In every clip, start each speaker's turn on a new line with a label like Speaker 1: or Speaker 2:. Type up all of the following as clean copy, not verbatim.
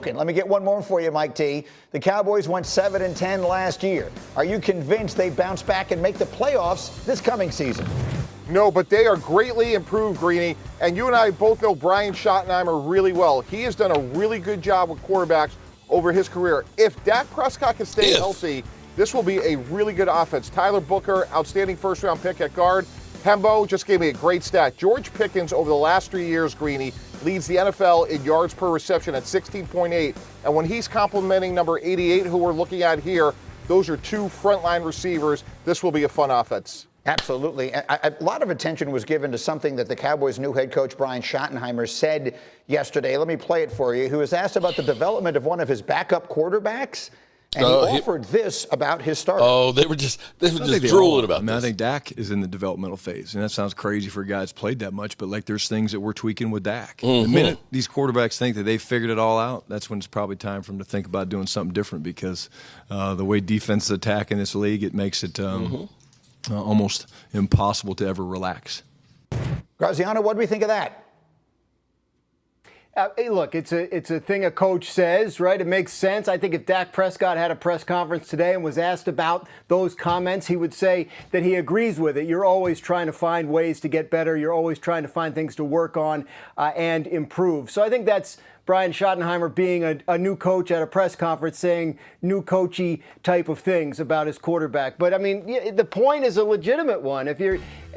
Speaker 1: broken. Let me get one more for you, Mike T. The Cowboys went 7-10 last year. Are you convinced they bounce back and make the playoffs this coming season?
Speaker 2: No, but they are greatly improved, Greeny. And you and I both know Brian Schottenheimer really well. He has done a really good job with quarterbacks over his career. If Dak Prescott can stay healthy, this will be a really good offense. Tyler Booker, outstanding first-round pick at guard. Hembo just gave me a great stat. George Pickens, over the last 3 years, Greeny, leads the NFL in yards per reception at 16.8. And when he's complimenting number 88, who we're looking at here, those are two frontline receivers. This will be a fun offense.
Speaker 1: Absolutely. A lot of attention was given to something that the Cowboys' new head coach, Brian Schottenheimer, said yesterday. Let me play it for you. He was asked about the development of one of his backup quarterbacks, and he offered this about his starter.
Speaker 3: Oh, they were just drooling about this.
Speaker 4: I think Dak is in the developmental phase, and that sounds crazy for a guy that's played that much, but like there's things that we're tweaking with Dak. The minute these quarterbacks think that they've figured it all out, that's when it's probably time for them to think about doing something different, because the way defense is attacking this league, it makes it almost impossible to ever relax.
Speaker 1: Graziano, what do we think of that?
Speaker 5: Hey, look, it's a thing a coach says, right? It makes sense. I think if Dak Prescott had a press conference today and was asked about those comments, he would say that he agrees with it. You're always trying to find ways to get better. You're always trying to find things to work on and improve. So I think that's Brian Schottenheimer being a new coach at a press conference saying new coachy type of things about his quarterback. But, I mean, the point is a legitimate one. If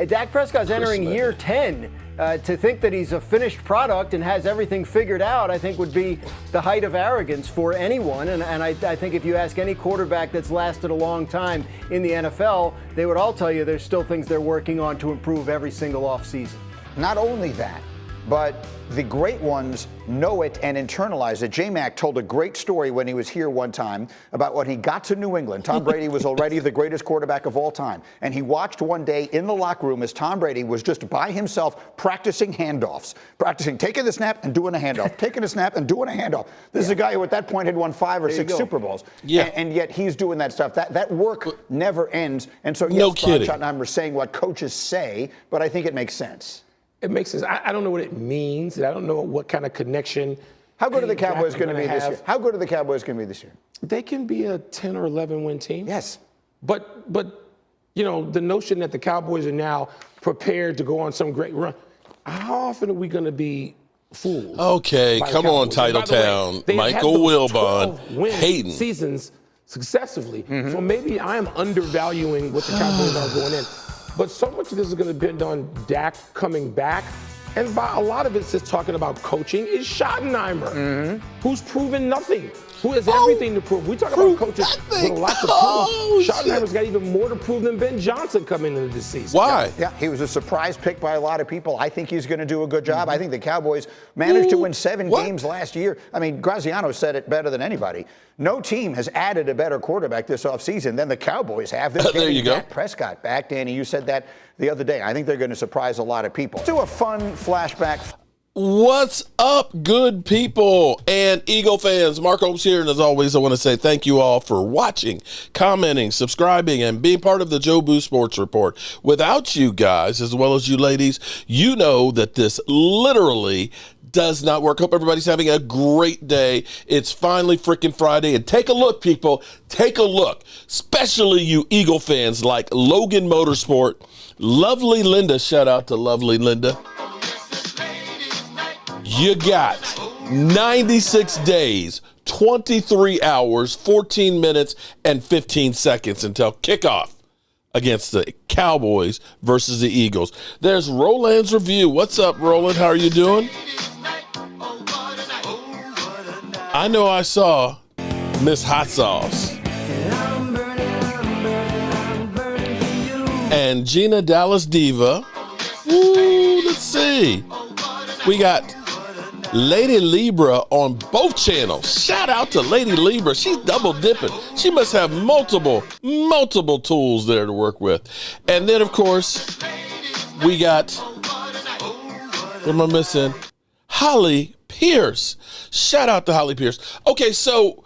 Speaker 5: Dak Prescott's entering year 10, to think that he's a finished product and has everything figured out, I think would be the height of arrogance for anyone. And I think if you ask any quarterback that's lasted a long time in the NFL, they would all tell you there's still things they're working on to improve every single offseason.
Speaker 1: Not only that, but the great ones know it and internalize it. J-Mac told a great story when he was here one time about when he got to New England. Tom Brady was already the greatest quarterback of all time. And he watched one day in the locker room as Tom Brady was just by himself practicing handoffs, taking the snap and doing a handoff, taking a snap and doing a handoff. This is a guy who at that point had won 5 or 6 Super Bowls. Yeah. And yet he's doing that stuff. That work never ends. And so, yes, Brian Schottenheimer is saying what coaches say, but I think it makes sense.
Speaker 6: It makes sense. I don't know what it means, and I don't know what kind of connection.
Speaker 1: How good are the Cowboys going to be this year? How good are the Cowboys going to be this year?
Speaker 6: They can be a 10 or 11 win team.
Speaker 1: Yes.
Speaker 6: But you know, the notion that the Cowboys are now prepared to go on some great run, how often are we going to be fooled?
Speaker 3: Okay, come on, Titletown. Michael Wilbon, Hayden.
Speaker 6: Seasons successively. So maybe I am undervaluing what the Cowboys are going in. But so much of this is going to depend on Dak coming back. And by a lot of it's just talking about coaching is Schottenheimer, who's proven nothing, who has everything to prove. We talk about coaches with a lot to prove. Schottenheimer's got even more to prove than Ben Johnson coming into this season.
Speaker 3: Why?
Speaker 1: Yeah, he was a surprise pick by a lot of people. I think he's going to do a good job. I think the Cowboys managed to win 7 games last year. I mean, Graziano said it better than anybody. No team has added a better quarterback this offseason than the Cowboys have.
Speaker 3: There you go.
Speaker 1: Dak Prescott back. Danny, you said that the other day. I think they're going to surprise a lot of people. Let's do a fun flashback.
Speaker 3: What's up, good people and Eagle fans? Mark Holmes here, and as always, I want to say thank you all for watching, commenting, subscribing, and being part of the Joe Boo Sports Report. Without you guys, as well as you ladies, you know that this literally does not work. Hope everybody's having a great day. It's finally freaking Friday, and take a look, people. Take a look, especially you Eagle fans like Logan Motorsport. Lovely Linda, shout out to Lovely Linda. You got 96 days, 23 hours, 14 minutes, and 15 seconds until kickoff against the Cowboys versus the Eagles. There's Roland's review. What's up, Roland? How are you doing? I know I saw Miss Hot Sauce and Gina Dallas Diva. Ooh, let's see. We got Lady Libra on both channels. Shout out to Lady Libra. She's double dipping. She must have multiple tools there to work with. And then, of course, we got, what am I missing? Holly Pierce. Shout out to Holly Pierce. Okay, so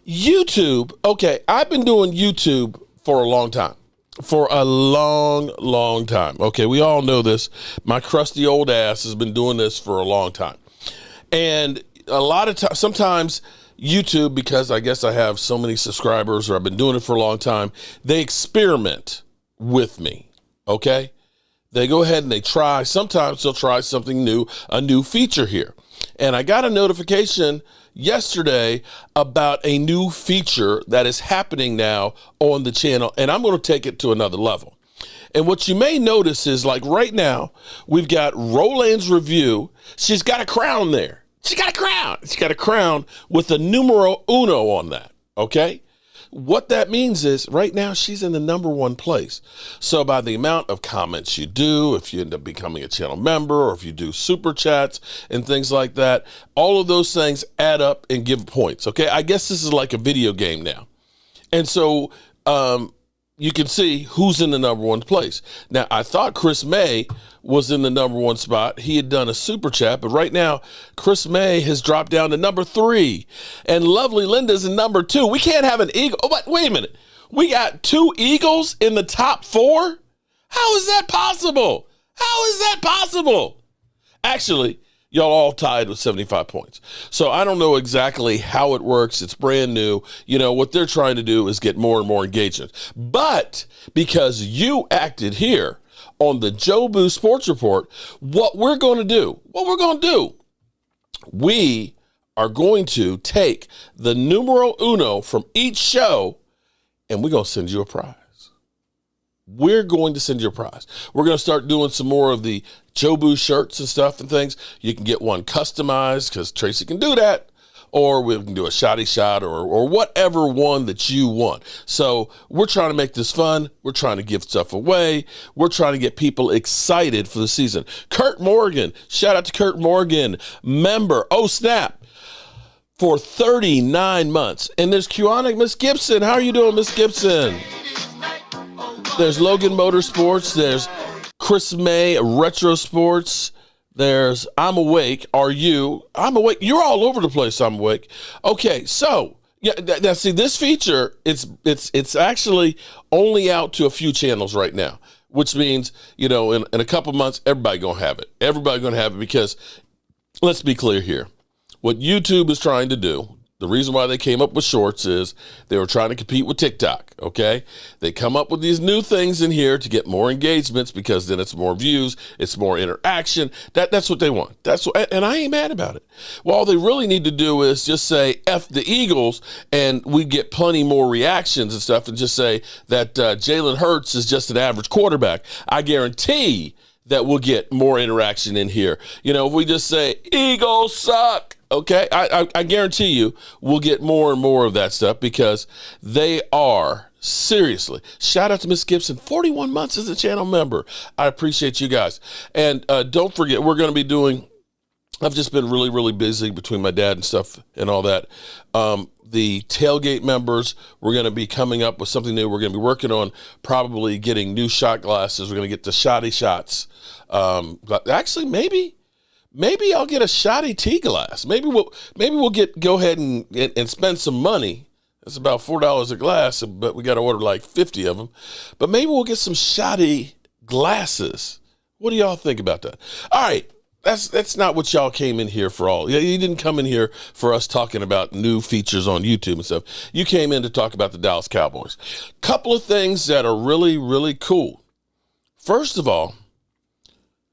Speaker 3: YouTube. Okay, I've been doing YouTube for a long time. For a long time. Okay, we all know this. My crusty old ass has been doing this for a long time. And a lot of times, sometimes YouTube, because I guess I have so many subscribers or I've been doing it for a long time, they experiment with me, okay? They go ahead and they try. Sometimes they'll try something new, a new feature here. And I got a notification yesterday about a new feature that is happening now on the channel, and I'm going to take it to another level. And what you may notice is, like right now, we've got Roland's review. She's got a crown there. She got a crown. She got a crown with a numero uno on that, okay? What that means is right now she's in the #1 place. So by the amount of comments you do, if you end up becoming a channel member or if you do super chats and things like that, all of those things add up and give points, okay? I guess this is like a video game now. And so you can see who's in the #1 place. Now, I thought Chris May was in the #1 spot. He had done a super chat, but right now, Chris May has dropped down to #3, and Lovely Linda's in #2. We can't have an Eagle. Oh, but wait a minute. We got 2 Eagles in the top 4? How is that possible? How is that possible? Actually, y'all all tied with 75 points. So I don't know exactly how it works. It's brand new. You know, what they're trying to do is get more and more engagement. But because you acted here on the Jobu Sports Report, what we're going to do, we are going to take the numero uno from each show, and we're going to send you a prize. We're going to send you a prize. We're going to start doing some more of the Jobu shirts and stuff and things. You can get one customized because Tracy can do that, or we can do a shotty shot or whatever one that you want. So we're trying to make this fun. We're trying to give stuff away. We're trying to get people excited for the season. Kurt Morgan, shout out to Kurt Morgan, member, oh snap, for 39 months. And there's Kiwanis Miss Gibson. How are you doing, Miss Gibson? There's Logan Motorsports. There's Chris May, Retro Sports. There's I'm Awake. Are you? I'm Awake. You're all over the place. I'm Awake. Okay, so yeah, now see this feature. It's actually only out to a few channels right now, which means in a couple months everybody gonna have it. Everybody gonna have it because let's be clear here. What YouTube is trying to do. The reason why they came up with shorts is they were trying to compete with TikTok, okay? They come up with these new things in here to get more engagements because then it's more views, it's more interaction. That's what they want. And I ain't mad about it. Well, all they really need to do is just say F the Eagles and we get plenty more reactions and stuff and just say that Jalen Hurts is just an average quarterback. I guarantee that we'll get more interaction in here. If we just say Eagles suck, okay, I guarantee you we'll get more and more of that stuff because they are, seriously. Shout out to Miss Gibson, 41 months as a channel member. I appreciate you guys. And don't forget, we're going to be doing, I've just been really, really busy between my dad and stuff and all that. The tailgate members, we're going to be coming up with something new. We're going to be working on probably getting new shot glasses. We're going to get the shotty shots. Actually, maybe I'll get a shotty tea glass. Maybe we'll go ahead and spend some money. It's about $4 a glass, but we got to order like 50 of them. But maybe we'll get some shotty glasses. What do y'all think about that? All right. That's not what y'all came in here for all. You didn't come in here for us talking about new features on YouTube and stuff. You came in to talk about the Dallas Cowboys. Couple of things that are really, really cool. First of all,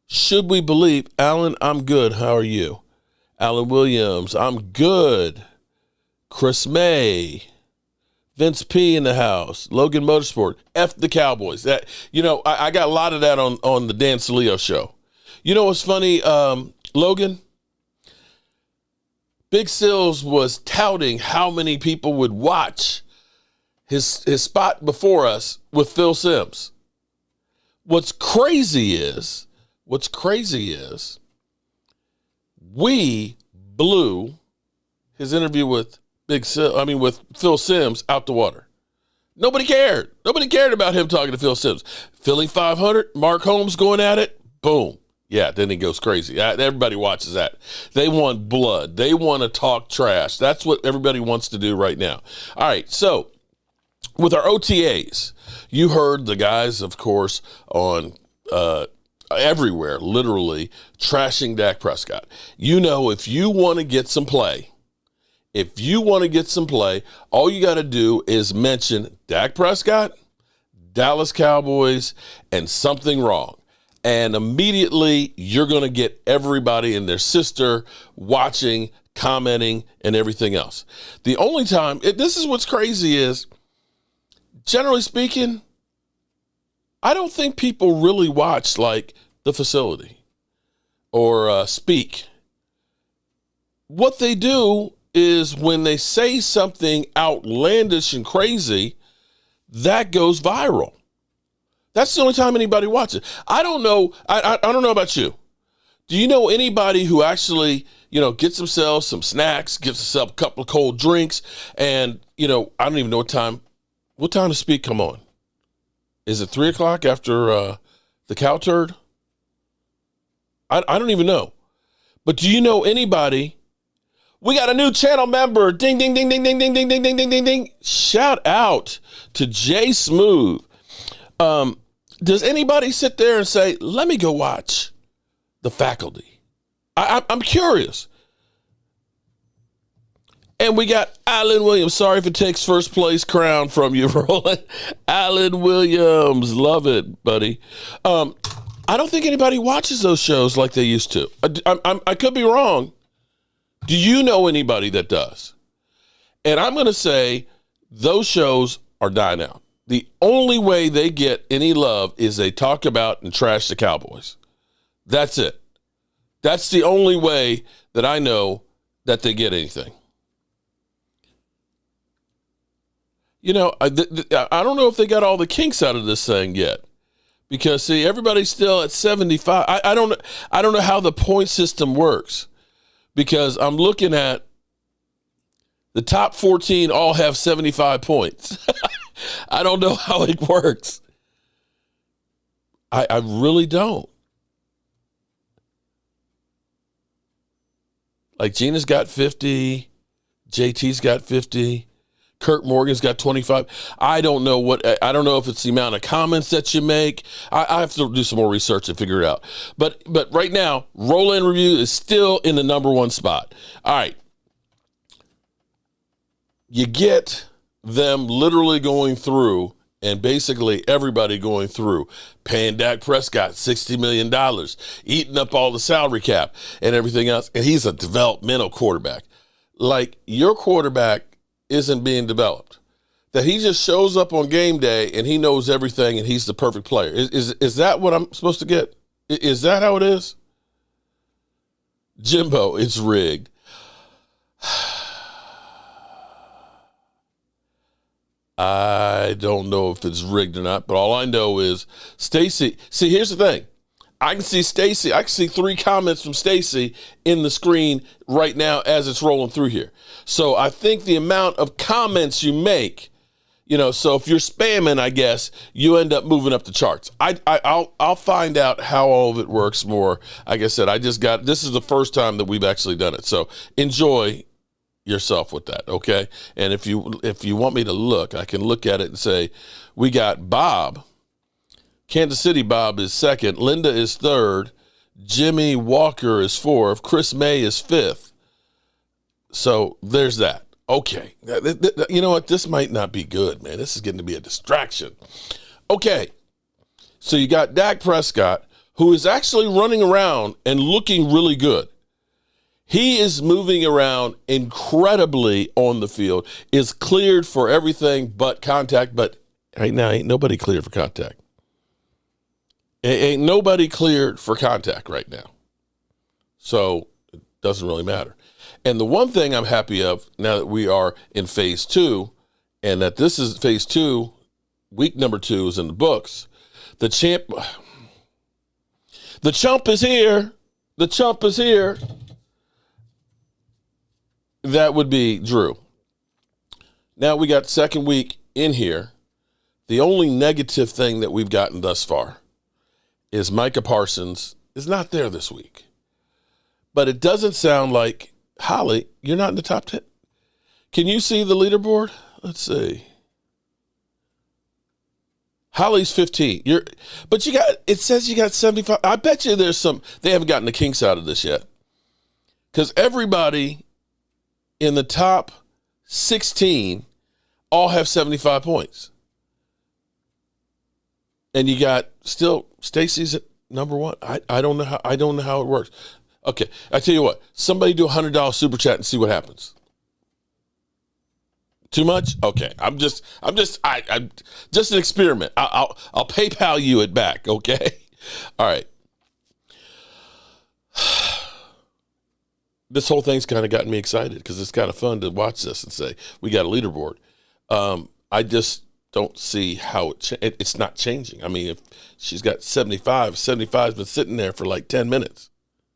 Speaker 3: should we believe, Alan, I'm good. How are you? Alan Williams, I'm good. Chris May, Vince P in the house, Logan Motorsport, F the Cowboys. That I got a lot of that on the Dan Salio show. You know what's funny, Logan? Big Sills was touting how many people would watch his spot before us with Phil Simms. What's crazy is we blew his interview with with Phil Simms out the water. Nobody cared. Nobody cared about him talking to Phil Simms. Philly 500, Mark Holmes going at it, boom. Yeah, then he goes crazy. Everybody watches that. They want blood. They want to talk trash. That's what everybody wants to do right now. All right, so with our OTAs, you heard the guys, of course, on everywhere, literally, trashing Dak Prescott. You know, if you want to get some play, all you got to do is mention Dak Prescott, Dallas Cowboys, and something wrong. And immediately you're going to get everybody and their sister watching, commenting, and everything else. The only time, this is what's crazy is, generally speaking, I don't think people really watch like the facility or speak. What they do is when they say something outlandish and crazy, that goes viral. That's the only time anybody watches. I don't know. I don't know about you. Do you know anybody who actually, gets themselves some snacks, gives themselves a couple of cold drinks, and, I don't even know what time does Speak come on? Is it 3 o'clock after the cow turd? I don't even know. But do you know anybody? We got a new channel member. Ding, ding, ding, ding, ding, ding, ding, ding, ding, ding, ding, ding. Shout out to Jay Smooth. Does anybody sit there and say, let me go watch The Faculty? I'm curious. And we got Alan Williams. Sorry if it takes first place crown from you, Roland. Alan Williams. Love it, buddy. I don't think anybody watches those shows like they used to. I could be wrong. Do you know anybody that does? And I'm going to say those shows are dying out. The only way they get any love is they talk about and trash the Cowboys. That's it. That's the only way that I know that they get anything. I don't know if they got all the kinks out of this thing yet. Because, see, everybody's still at 75. I don't know how the point system works. Because I'm looking at the top 14 all have 75 points. I don't know how it works. I really don't. Like Gina's got 50, JT's got 50, Kurt Morgan's got 25. I don't know if it's the amount of comments that you make. I have to do some more research and figure it out. But right now, Roll-In Review is still in the number one spot. All right. You get them literally going through, and basically everybody going through, paying Dak Prescott $60 million, eating up all the salary cap and everything else. And he's a developmental quarterback. Like, your quarterback isn't being developed. That he just shows up on game day and he knows everything and he's the perfect player. Is that what I'm supposed to get? Is that how it is? Jimbo, it's rigged. I don't know if it's rigged or not, but all I know is Stacy. See, here's the thing. I can see Stacy. I can see 3 comments from Stacy in the screen right now as it's rolling through here. So I think the amount of comments you make, so if you're spamming, I guess, you end up moving up the charts. I'll find out how all of it works more. Like I said, this is the first time that we've actually done it. So enjoy yourself with that, okay? And if you want me to look, I can look at it and say, we got Bob. Kansas City Bob is second. Linda is third. Jimmy Walker is fourth. Chris May is fifth. So there's that. Okay. You know what? This might not be good, man. This is getting to be a distraction. Okay. So you got Dak Prescott, who is actually running around and looking really good. He is moving around incredibly on the field, is cleared for everything but contact, but right now ain't nobody cleared for contact. Ain't nobody cleared for contact right now. So it doesn't really matter. And the one thing I'm happy of now that we are in phase 2, and that this is phase 2, week number 2 is in the books. The chump is here. The chump is here. That would be Drew. Now we got second week in here. The only negative thing that we've gotten thus far is Micah Parsons is not there this week. But it doesn't sound like, Holly, you're not in the top 10. Can you see the leaderboard? Let's see. Holly's 15. But it says you got 75. I bet you they haven't gotten the kinks out of this yet. Because everybody in the top 16 all have 75 points. And you got still Stacy's at number one. I don't know how it works. Okay, I tell you what. Somebody do $100 super chat and see what happens. Too much? Okay, I'm just an experiment. I'll PayPal you it back. Okay, all right. This whole thing's kind of gotten me excited because it's kind of fun to watch this and say we got a leaderboard. I just don't see how it's not changing. I mean, if she's got 75's been sitting there for like 10 minutes.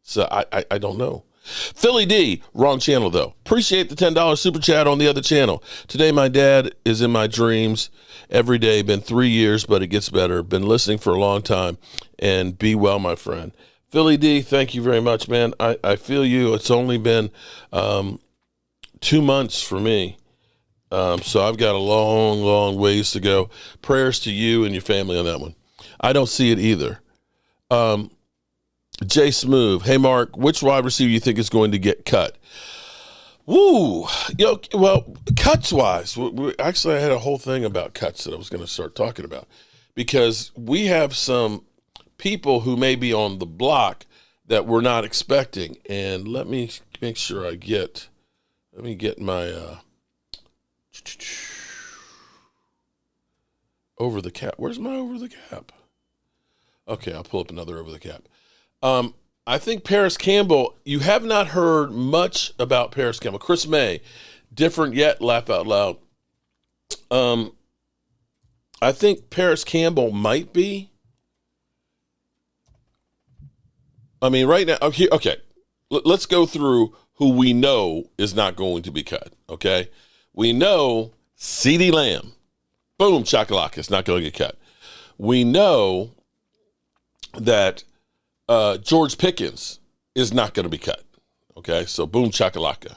Speaker 3: So I don't know. Philly D, wrong channel though. Appreciate the $10 super chat on the other channel. Today my dad is in my dreams every day. Been 3 years, but it gets better. Been listening for a long time. And be well, my friend. Philly D, thank you very much, man. I feel you. It's only been 2 months for me. So I've got a long, long ways to go. Prayers to you and your family on that one. I don't see it either. Jay Smooth, hey Mark, which wide receiver you think is going to get cut? Woo, well, cuts wise, actually I had a whole thing about cuts that I was going to start talking about because we have some people who may be on the block that we're not expecting, and let me make sure let me get my over the cap. Where's my over the cap? Okay, I'll pull up another over the cap. I think Paris Campbell, you have not heard much about Paris Campbell. Chris May, different yet, laugh out loud. I think Paris Campbell might be. I mean, right now, okay, let's go through who we know is not going to be cut, okay? We know CeeDee Lamb, boom, chakalaka, is not going to get cut. We know that George Pickens is not going to be cut. Okay, so boom chakalaka.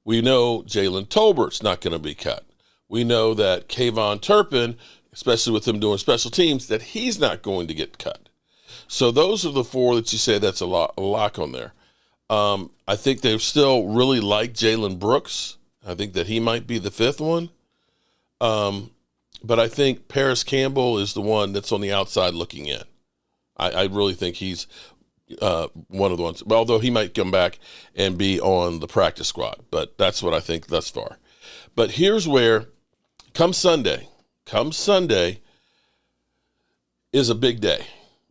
Speaker 3: We know Jalen Tolbert's not going to be cut. We know that Kayvon Turpin, especially with him doing special teams, that he's not going to get cut. So those are the four that you say that's a lock on there. I think they still really like Jalen Brooks. I think that he might be the fifth one. But I think Paris Campbell is the one that's on the outside looking in. I really think he's one of the ones, although he might come back and be on the practice squad. But that's what I think thus far. But here's where, come Sunday is a big day.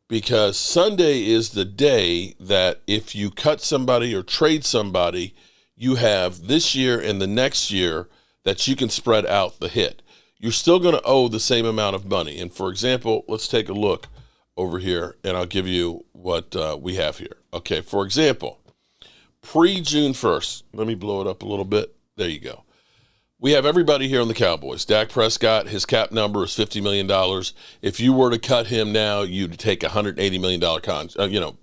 Speaker 3: Because Sunday is the day that if you cut somebody or trade somebody, you have this year and the next year that you can spread out the hit. You're still going to owe the same amount of money. And for example, let's take a look over here, and I'll give you what we have here. Okay, for example, pre-June 1st, let me blow it up a little bit. There you go. We have everybody here on the Cowboys. Dak Prescott, his cap number is $50 million. If you were to cut him now, you'd take $180 million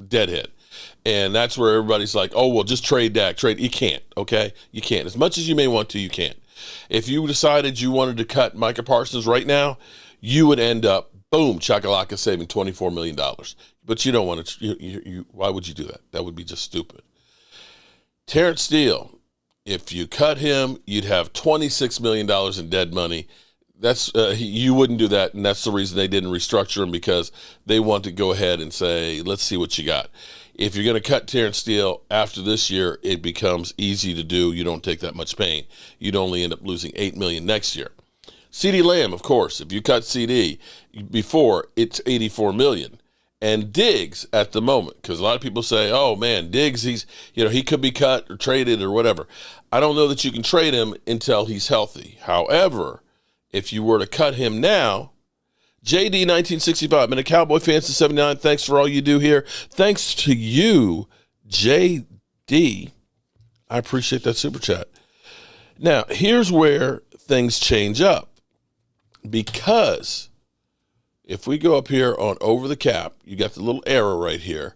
Speaker 3: dead hit. And that's where everybody's like, oh, well, just trade Dak. You can't, okay? You can't. As much as you may want to, you can't. If you decided you wanted to cut Micah Parsons right now, you would end up, boom, chakalaka, saving $24 million. But you don't want to, why would you do that? That would be just stupid. Terrence Steele, if you cut him, you'd have $26 million in dead money. That's you wouldn't do that, and that's the reason they didn't restructure him, because they want to go ahead and say, let's see what you got. If you're going to cut Terrence Steele after this year, it becomes easy to do. You don't take that much pain. You'd only end up losing $8 million next year. CeeDee Lamb, of course, if you cut CeeDee before, it's $84 million. And Diggs at the moment, because a lot of people say, oh man, Diggs, he could be cut or traded or whatever. I don't know that you can trade him until he's healthy. However, if you were to cut him now, JD 1965, been a Cowboy fan since '79. Thanks for all you do here. Thanks to you, JD. I appreciate that super chat. Now, here's where things change up, because if we go up here on over the cap, you got the little arrow right here.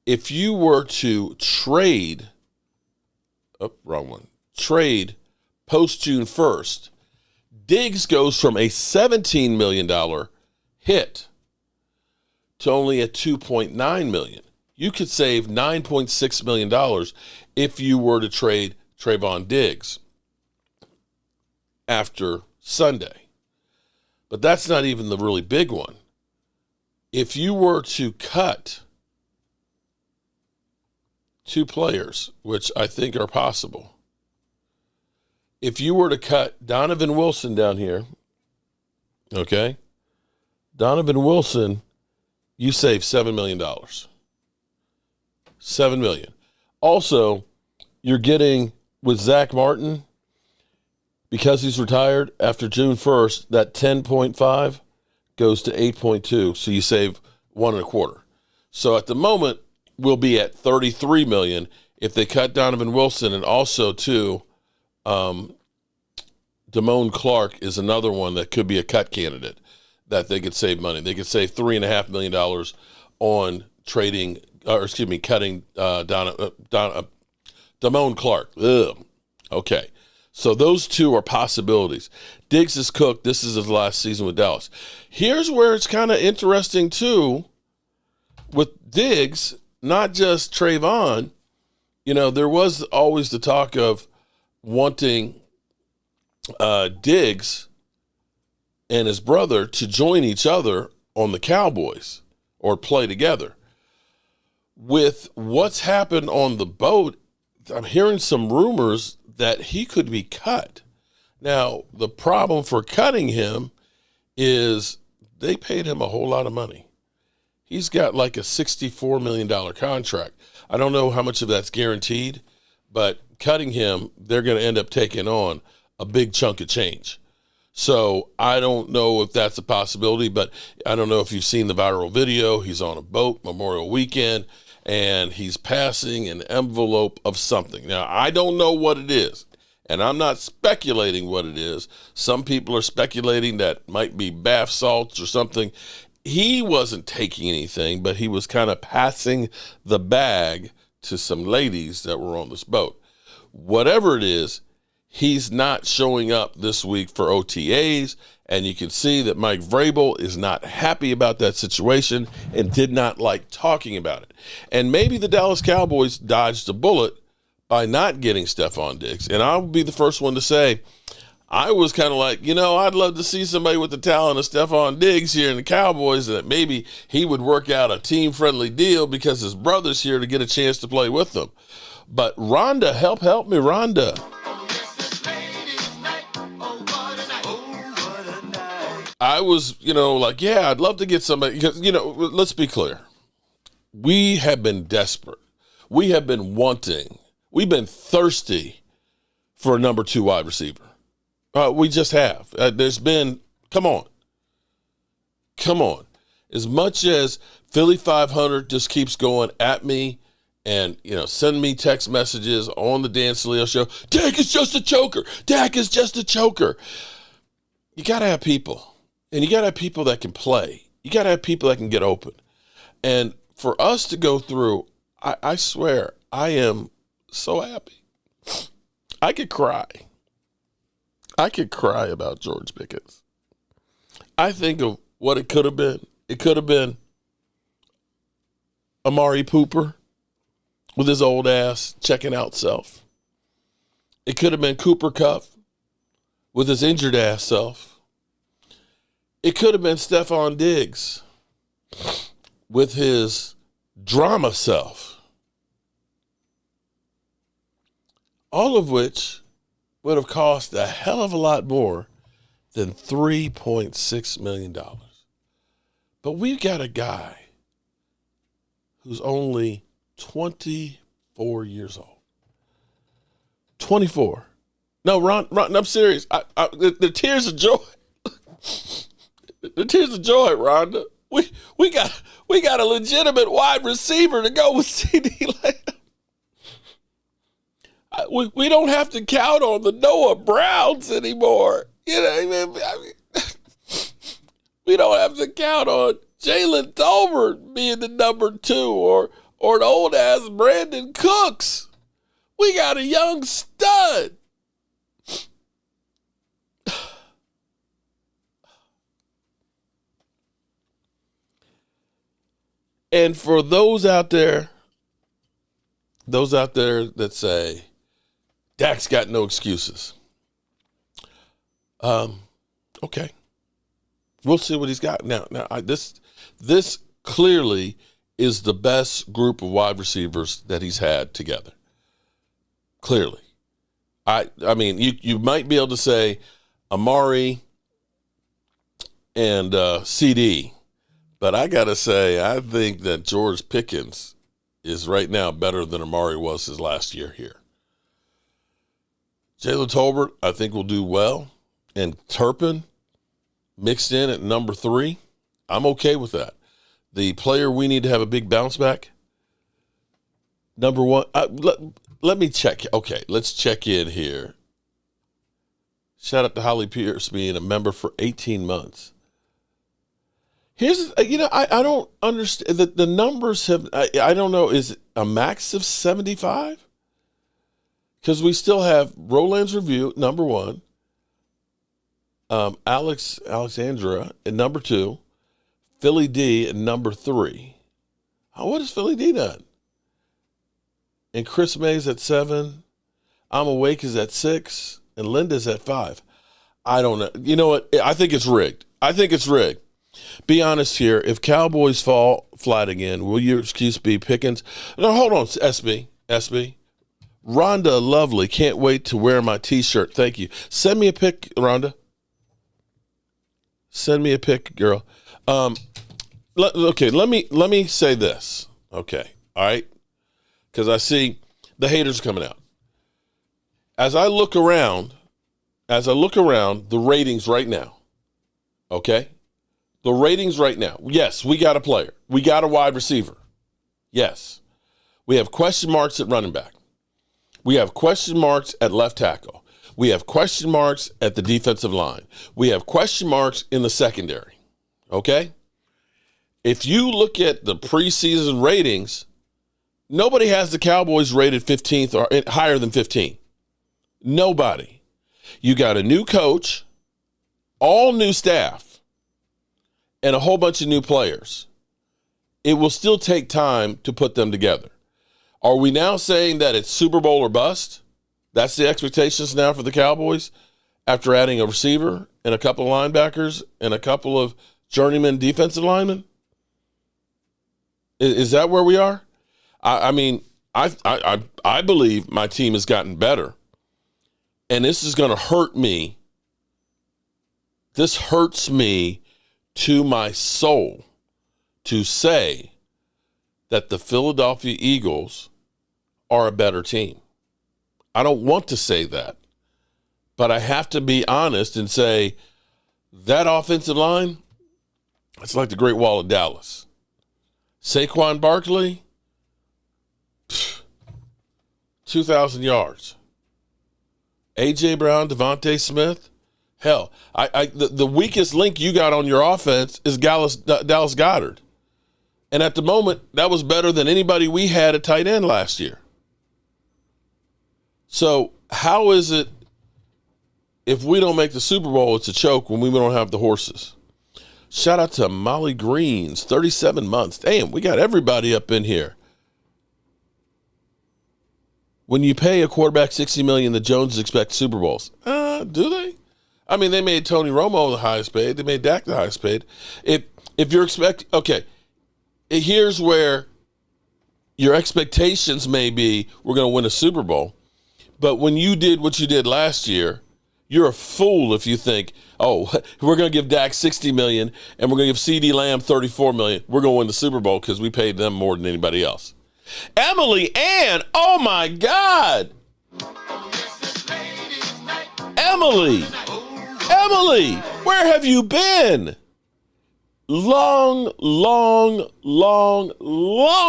Speaker 3: If you were to trade, trade post June 1st, Diggs goes from a $17 million hit to only at $2.9 million. You could save $9.6 million if you were to trade Trayvon Diggs after Sunday. But that's not even the really big one. If you were to cut 2 players, which I think are possible, if you were to cut Donovan Wilson down here, okay, Donovan Wilson, you save $7 million. $7 million. Also, you're getting with Zach Martin, because he's retired after June 1st, that 10.5 goes to 8.2, so you save 1.25. So at the moment, we'll be at $33 million if they cut Donovan Wilson, and also too, Damone Clark is another one that could be a cut candidate that they could save money. They could save $3.5 million on cutting Damone Clark. Ugh. Okay. So those 2 are possibilities. Diggs is cooked. This is his last season with Dallas. Here's where it's kind of interesting, too, with Diggs, not just Trayvon. You know, there was always the talk of wanting Diggs and his brother to join each other on the Cowboys or play together. With what's happened on the boat, I'm hearing some rumors that he could be cut. Now, the problem for cutting him is they paid him a whole lot of money. He's got like a $64 million contract. I don't know how much of that's guaranteed, but cutting him, they're going to end up taking on a big chunk of change. So I don't know if that's a possibility, but I don't know if you've seen the viral video. He's on a boat Memorial Weekend, and he's passing an envelope of something. Now, I don't know what it is, and I'm not speculating what it is. Some people are speculating that might be bath salts or something. He wasn't taking anything, but he was kind of passing the bag to some ladies that were on this boat. Whatever it is, he's not showing up this week for OTAs, and you can see that Mike Vrabel is not happy about that situation and did not like talking about it. And maybe the Dallas Cowboys dodged a bullet by not getting Stephon Diggs. And I'll be the first one to say, I was kind of like, I'd love to see somebody with the talent of Stephon Diggs here in the Cowboys, that maybe he would work out a team-friendly deal because his brother's here to get a chance to play with them. But Rhonda, help me, Rhonda. I was, I'd love to get somebody, because, let's be clear. We have been desperate. We have been wanting. We've been thirsty for a number 2 wide receiver. We just have. There's been, come on. As much as Philly 500 just keeps going at me and, send me text messages on the Dan Saleo show, Dak is just a choker. Dak is just a choker. You got to have people. And you got to have people that can play. You got to have people that can get open. And for us to go through, I swear, I am so happy. I could cry. About George Pickens. I think of what it could have been. It could have been Amari Cooper with his old ass checking out self. It could have been Cooper Kupp with his injured ass self. It could have been Stephon Diggs with his drama self. All of which would have cost a hell of a lot more than $3.6 million. But we've got a guy who's only 24 years old. 24. No, Ron, I'm serious. The tears of joy. The tears of joy, Rhonda. We got a legitimate wide receiver to go with CD Lamb. We don't have to count on the Noah Browns anymore. We don't have to count on Jalen Tolbert being the number 2 or the old ass Brandon Cooks. We got a young stud. And for those out there that say Dak's got no excuses, okay, we'll see what he's got now. This clearly is the best group of wide receivers that he's had together. Clearly, I mean, you might be able to say Amari and CD, but I gotta say, I think that George Pickens is right now better than Amari was his last year here. Jalen Tolbert, I think, will do well. And Turpin mixed in at number 3. I'm okay with that. The player we need to have a big bounce back, number 1. Let me check. Okay, let's check in here. Shout out to Holly Pierce being a member for 18 months. Here's, I don't understand. The numbers have, I don't know, is it a max of 75? Because we still have Roland's Review, number 1. Alexandra at number 2. Philly D at number 3. What has Philly D done? And Chris Mays at 7. I'm Awake is at 6. And Linda's at 5. I don't know. You know what? I think it's rigged. Be honest here. If Cowboys fall flat again, will your excuse be Pickens? No, hold on, SB. Rhonda Lovely, can't wait to wear my T-shirt. Thank you. Send me a pic, Rhonda. Send me a pic, girl. Okay, let me say this. Okay, all right, because I see the haters coming out. As I look around, the ratings right now. Okay, the ratings right now. Yes, we got a player. We got a wide receiver. Yes, we have question marks at running back. We have question marks at left tackle. We have question marks at the defensive line. We have question marks in the secondary. Okay? If you look at the preseason ratings, nobody has the Cowboys rated 15th or higher than 15. Nobody. You got a new coach, all new staff, and a whole bunch of new players. It will still take time to put them together. Are we now saying that it's Super Bowl or bust? That's the expectations now for the Cowboys after adding a receiver and a couple of linebackers and a couple of journeyman defensive linemen? Is that where we are? I mean, I believe my team has gotten better, and this is going to hurt me. This hurts me to my soul to say that the Philadelphia Eagles are a better team. I don't want to say that, but I have to be honest and say that offensive line, it's like the Great Wall of Dallas. Saquon Barkley, 2,000 yards. A.J. Brown, Devontae Smith, hell, the weakest link you got on your offense is Dallas Goedert. And at the moment, that was better than anybody we had at tight end last year. So how is it if we don't make the Super Bowl, it's a choke when we don't have the horses? Shout out to Molly Greens, 37 months. Damn, we got everybody up in here. When you pay a quarterback $60 million, the Joneses expect Super Bowls. Do they? I mean, they made Tony Romo the highest paid. They made Dak the highest paid. If you're expecting, okay, here's where your expectations may be we're going to win a Super Bowl. But when you did what you did last year, you're a fool if you think, oh, we're going to give Dak $60 million and we're going to give CeeDee Lamb $34 million. We're going to win the Super Bowl because we paid them more than anybody else. Emily Ann, oh my God. Emily, where have you been? Long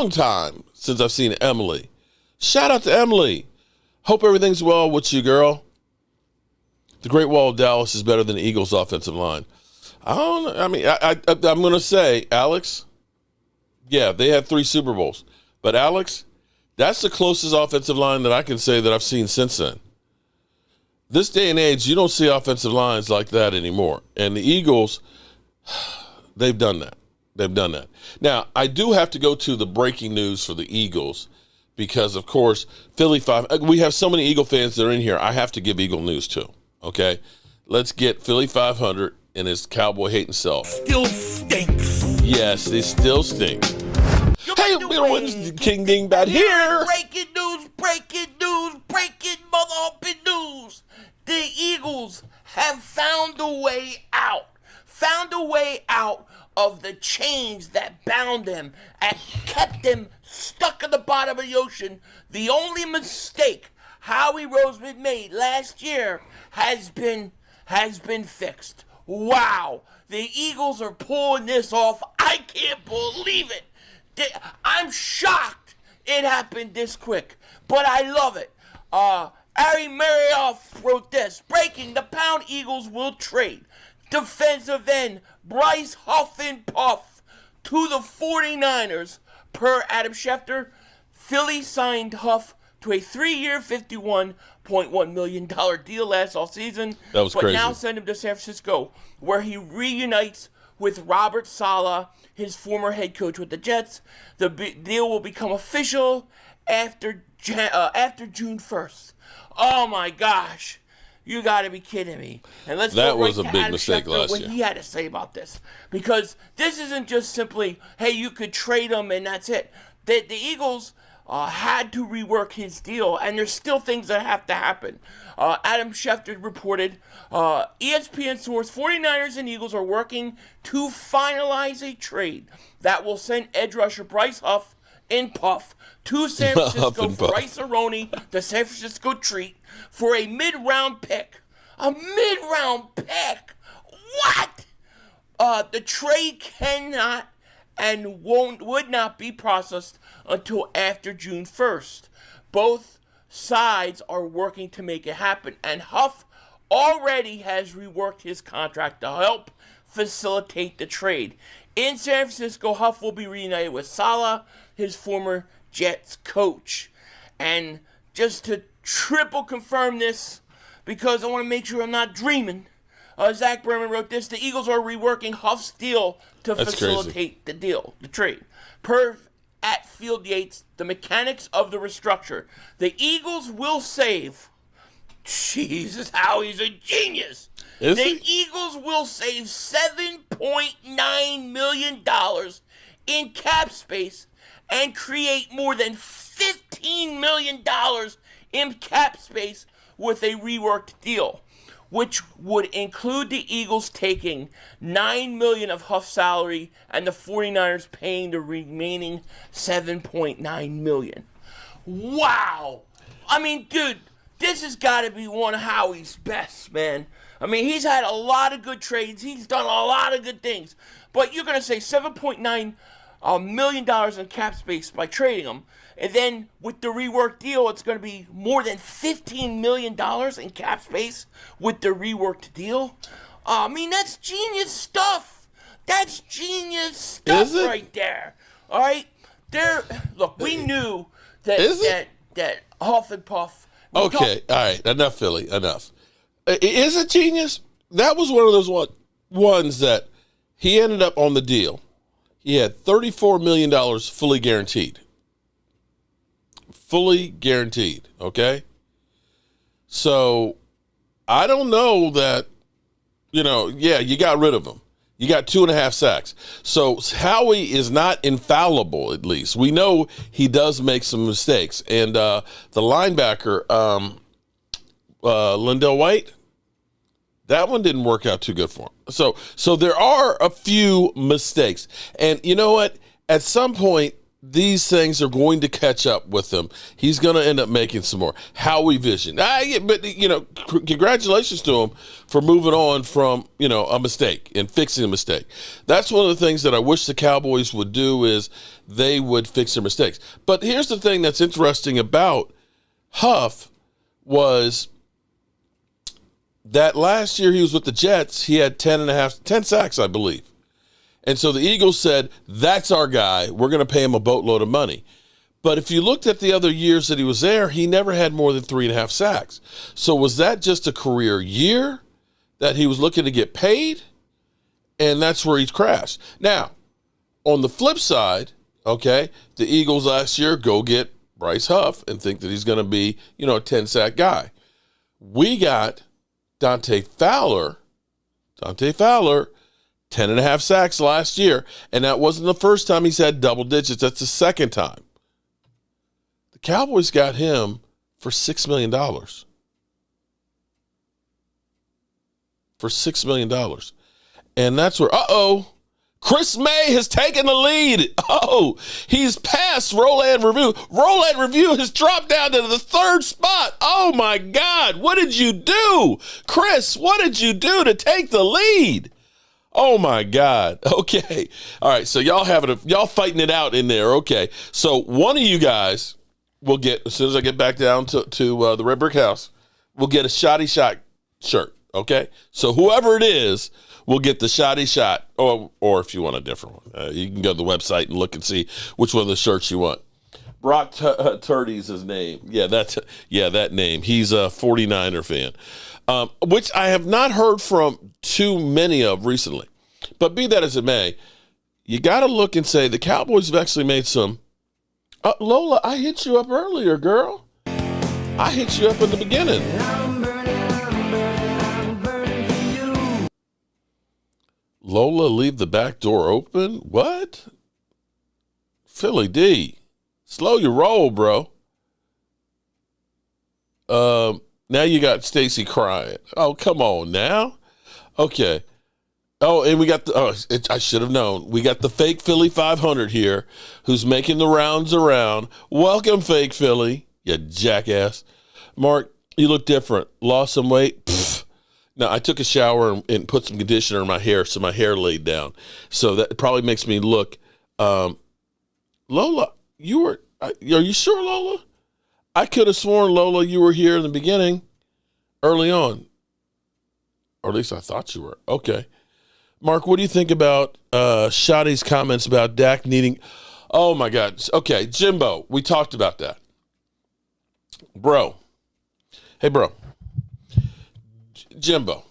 Speaker 3: time since I've seen Emily. Shout out to Emily. Hope everything's well with you, girl. The Great Wall of Dallas is better than the Eagles' offensive line. I don't know. I mean, I'm going to say, Alex, yeah, they had 3 Super Bowls. But, Alex, that's the closest offensive line that I can say that I've seen since then. This day and age, you don't see offensive lines like that anymore. And the Eagles, they've done that. They've done that. Now, I do have to go to the breaking news for the Eagles because, of course, Philly 5. We have so many Eagle fans that are in here. I have to give Eagle news too. Okay, let's get Philly 500 and his cowboy hating self.
Speaker 7: Still stinks.
Speaker 3: Yes, it still stinks. Hey, it's King Dingbat here.
Speaker 7: Breaking news, breaking mother-upping news. The Eagles have found a way out of the chains that bound them and kept them stuck at the bottom of the ocean. The only mistake Howie Roseman made last year has been fixed. Wow, the Eagles are pulling this off. I can't believe it. I'm shocked it happened this quick, but I love it. Ari Marioff wrote this. Breaking, the Pound Eagles will trade defensive end Bryce Huff and Puff to the 49ers. Per Adam Schefter, Philly signed Huff to a 3-year, $51.1 million deal last offseason.
Speaker 3: That was
Speaker 7: but
Speaker 3: crazy.
Speaker 7: Now send him to San Francisco, where he reunites with Robert Saleh, his former head coach with the Jets. The deal will become official after June 1st. Oh my gosh. You got to be kidding me. And let's
Speaker 3: That
Speaker 7: go
Speaker 3: was
Speaker 7: right
Speaker 3: a
Speaker 7: to
Speaker 3: big
Speaker 7: Adam
Speaker 3: mistake
Speaker 7: Schefter,
Speaker 3: last
Speaker 7: what
Speaker 3: year.
Speaker 7: he had to say about this. Because this isn't just simply, hey, you could trade him and that's it. The Eagles had to rework his deal, and there's still things that have to happen. Adam Schefter reported, ESPN source, 49ers and Eagles are working to finalize a trade that will send edge rusher Bryce Huff and Puff to San Francisco for Bryce Aroni, the San Francisco treat, for a mid-round pick. A mid-round pick? What? The trade cannot and would not be processed until after June 1st. Both sides are working to make it happen, and Huff already has reworked his contract to help facilitate the trade. In San Francisco, Huff will be reunited with Saleh, his former Jets coach. And just to triple confirm this, because I want to make sure I'm not dreaming, Zach Berman wrote this: the Eagles are reworking Huff's deal to facilitate the trade. Per at Field Yates, the mechanics of the restructure. The Eagles will save. Jesus, Howie's a genius. The Eagles will save $7.9 million in cap space and create more than $15 million in cap space with a reworked deal, which would include the Eagles taking $9 million of Huff's salary and the 49ers paying the remaining $7.9 million. Wow! I mean, dude, this has got to be one of Howie's best, man. I mean, he's had a lot of good trades. He's done a lot of good things. But you're going to say $7.9 million in cap space by trading him. And then with the reworked deal, it's going to be more than $15 million in cap space with the reworked deal. I mean, that's genius stuff. That's genius stuff right there. All right? Look, we knew that Huff and Puff.
Speaker 3: Okay, all right, enough, Philly, enough. Is it genius? That was one of those ones that he ended up on the deal. He had $34 million fully guaranteed. Fully guaranteed, okay? So I don't know that, you got rid of him. You got 2.5 sacks. So Howie is not infallible, at least. We know he does make some mistakes. And the linebacker, Lindell White, that one didn't work out too good for him. So there are a few mistakes. And you know what? At some point, these things are going to catch up with him. He's going to end up making some more. Howie vision. But congratulations to him for moving on from, a mistake and fixing a mistake. That's one of the things that I wish the Cowboys would do is they would fix their mistakes. But here's the thing that's interesting about Huff was that last year he was with the Jets, he had 10 sacks, I believe. And so the Eagles said, that's our guy. We're going to pay him a boatload of money. But if you looked at the other years that he was there, he never had more than 3.5 sacks. So was that just a career year that he was looking to get paid? And that's where he's crashed. Now, on the flip side, okay, the Eagles last year go get Bryce Huff and think that he's going to be, a 10-sack guy. We got Dante Fowler, 10.5 sacks last year, and that wasn't the first time he's had double digits. That's the second time. The Cowboys got him for $6 million. For $6 million. And that's where, Chris May has taken the lead. He's passed Roland Review. Roland Review has dropped down to the third spot. Oh, my God. What did you do? Chris, what did you do to take the lead? Oh, my God. Okay. All right, so y'all fighting it out in there. Okay. So one of you guys will get, as soon as I get back down to the Red Brick House, we'll get a Shoddy Shot shirt. Okay? So whoever it is, we'll get the Shoddy Shot, or if you want a different one, you can go to the website and look and see which one of the shirts you want. Brock Turdy's his name. Yeah, that name. He's a 49er fan, which I have not heard from too many of recently. But be that as it may, you got to look and say the Cowboys have actually made some. Lola, I hit you up earlier, girl. I hit you up in the beginning. Lola, leave the back door open? What? Philly D, slow your roll, bro. Now you got Stacy crying. Oh, come on now. Okay. Oh, and we got I should have known. We got the fake Philly 500 here who's making the rounds around. Welcome, fake Philly, you jackass. Mark, you look different. Lost some weight? Pfft. No, I took a shower and put some conditioner in my hair so my hair laid down. So that probably makes me look. Lola, are you sure, Lola? I could have sworn, Lola, you were here in the beginning, early on. Or at least I thought you were. Okay. Mark, what do you think about Shoddy's comments about Dak needing... Oh, my God. Okay, Jimbo, we talked about that. Bro. Hey, bro. Jimbo,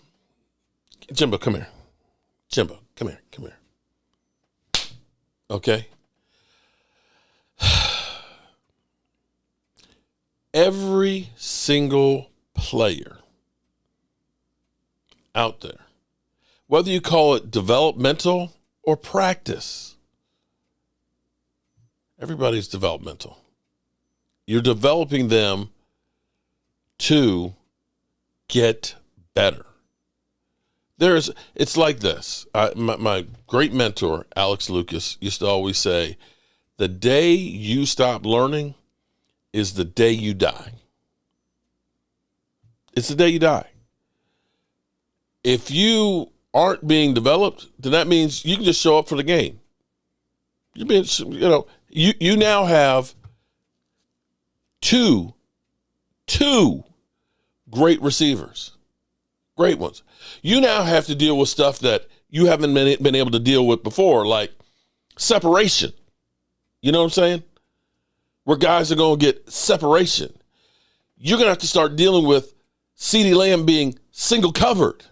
Speaker 3: come here. Jimbo, come here. Okay? Every single player out there, whether you call it developmental or practice, everybody's developmental. You're developing them to get better. It's like this. My great mentor, Alex Lucas, used to always say, the day you stop learning is the day you die. It's the day you die. If you aren't being developed, then that means you can just show up for the game. You now have two great receivers. Great ones. You now have to deal with stuff that you haven't been able to deal with before, like separation. You know what I'm saying? Where guys are going to get separation. You're going to have to start dealing with CeeDee Lamb being single covered.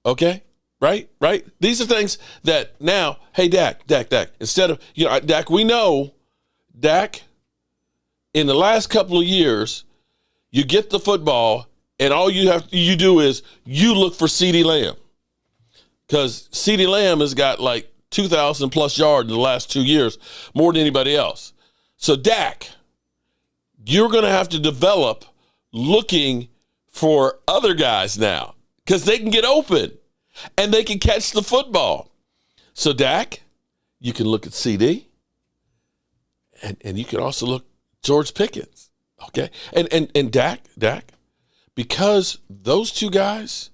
Speaker 3: Okay? Right? These are things that now, hey, Dak. Instead of, Dak, we know, Dak, in the last couple of years, you get the football, and all you do is you look for CeeDee Lamb. Because CeeDee Lamb has got like 2,000 plus yards in the last 2 years, more than anybody else. So Dak, you're going to have to develop looking for other guys now because they can get open and they can catch the football. So Dak, you can look at CD and you can also look George Pickens. Okay. And Dak, because those two guys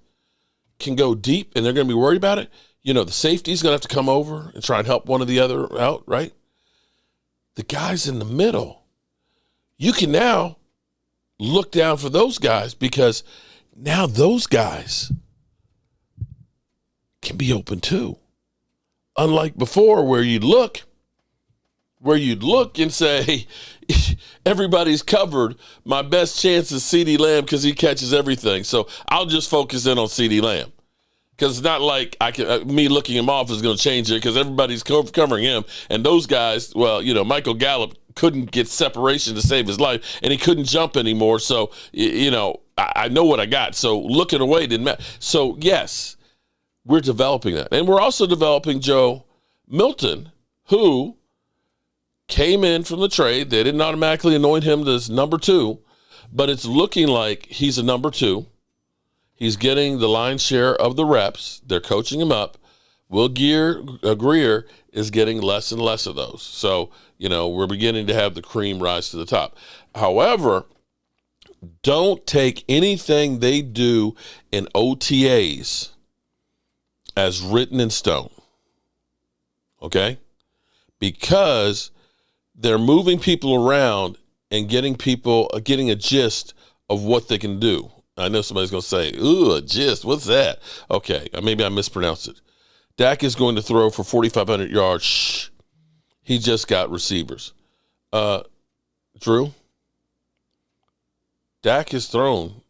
Speaker 3: can go deep and they're going to be worried about it, the safety's going to have to come over and try and help one or the other out, right? The guys in the middle, you can now look down for those guys because now those guys can be open too. Unlike before where you'd look and say, everybody's covered. My best chance is CeeDee Lamb because he catches everything. So I'll just focus in on CeeDee Lamb. Because it's not like me looking him off is going to change it because everybody's covering him. And those guys, well, Michael Gallup couldn't get separation to save his life, and he couldn't jump anymore. So, I know what I got. So looking away didn't matter. So, yes, we're developing that. And we're also developing Joe Milton, who came in from the trade. They didn't automatically anoint him as number 2, but it's looking like he's a number 2. He's getting the lion's share of the reps. They're coaching him up. Will Greer is getting less and less of those. So, we're beginning to have the cream rise to the top. However, don't take anything they do in OTAs as written in stone. Okay? Because they're moving people around and getting a gist of what they can do. I know somebody's going to say, ooh, a gist, what's that? Okay, maybe I mispronounced it. Dak is going to throw for 4,500 yards. Shh. He just got receivers. Drew? Dak has thrown